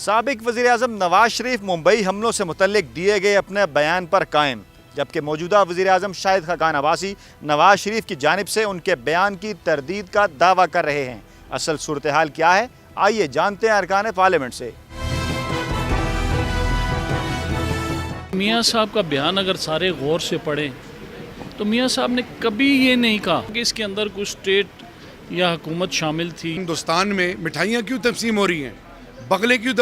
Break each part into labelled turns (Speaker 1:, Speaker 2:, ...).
Speaker 1: سابق وزیر اعظم نواز شریف ممبئی حملوں سے متعلق دیے گئے اپنے بیان پر قائم، جبکہ موجودہ وزیر اعظم شاہد خاقان عباسی نواز شریف کی جانب سے ان کے بیان کی تردید کا دعویٰ کر رہے ہیں۔ اصل صورتحال کیا ہے؟ آئیے جانتے ہیں ارکان پارلیمنٹ سے۔
Speaker 2: میاں صاحب کا بیان اگر سارے غور سے پڑھیں تو میاں صاحب نے کبھی یہ نہیں کہا کہ اس کے اندر کچھ اسٹیٹ یا حکومت شامل تھی۔
Speaker 3: ہندوستان میں مٹھائیاں کیوں تقسیم ہو رہی ہیں، بغلے کیوں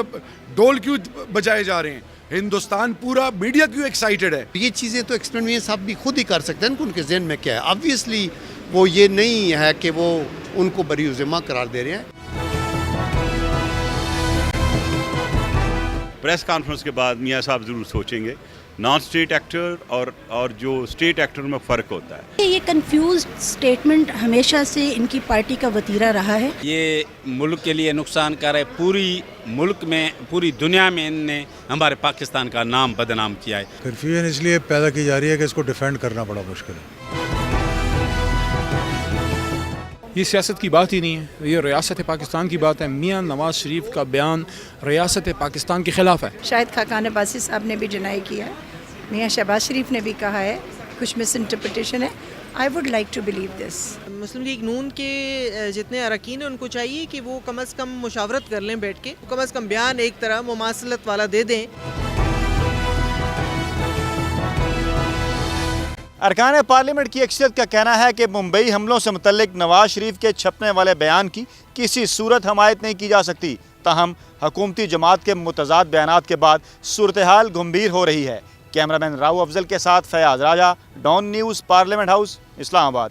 Speaker 3: ڈول کیوں بجائے جا رہے ہیں، ہندوستان پورا میڈیا کیوں ایکسائٹڈ ہے؟
Speaker 4: یہ چیزیں تو ایکسپلین میاں صاحب بھی خود ہی کر سکتے ہیں کہ ان کے ذہن میں کیا ہے۔ آبویسلی وہ یہ نہیں ہے کہ وہ ان کو بری ذمہ قرار دے رہے ہیں۔
Speaker 5: پریس کانفرنس کے بعد میاں صاحب ضرور سوچیں گے نان اسٹیٹ ایکٹر اور جو اسٹیٹ ایکٹر میں فرق ہوتا ہے۔
Speaker 6: یہ کنفیوزڈ سٹیٹمنٹ ہمیشہ سے ان کی پارٹی کا وتیرہ رہا ہے۔
Speaker 7: یہ ملک کے لیے نقصان کر ہے، پوری ملک میں پوری دنیا میں ان نے ہمارے پاکستان کا نام بدنام کیا ہے۔
Speaker 8: کنفیوژن اس لیے پیدا کی جا رہی ہے کہ اس کو ڈیفینڈ کرنا بڑا مشکل ہے۔
Speaker 9: یہ سیاست کی بات ہی نہیں ہے، یہ ریاست پاکستان کی بات ہے۔ میاں نواز شریف کا بیان ریاست پاکستان کے خلاف ہے۔
Speaker 10: شاہد خاقان عباسی صاحب نے بھی ڈینائی کیا ہے، میاں شہباز شریف نے بھی کہا ہے کچھ مس انٹرپریٹیشن ہے۔ I would like to believe this.
Speaker 11: Muslim League نون کے جتنے اراکین ہیں ان کو چاہیے کہ وہ کم از کم مشاورت کر لیں بیٹھ کے، کم از کم بیان ایک طرح مماثلت والا دے دیں۔
Speaker 1: ارکان پارلیمنٹ کی اکثریت کا کہنا ہے کہ ممبئی حملوں سے متعلق نواز شریف کے چھپنے والے بیان کی کسی صورت حمایت نہیں کی جا سکتی، تاہم حکومتی جماعت کے متضاد بیانات کے بعد صورتحال گمبھیر ہو رہی ہے۔ کیمرہ مین راؤ افضل کے ساتھ فیاض راجہ، ڈان نیوز، پارلیمنٹ ہاؤس، اسلام آباد۔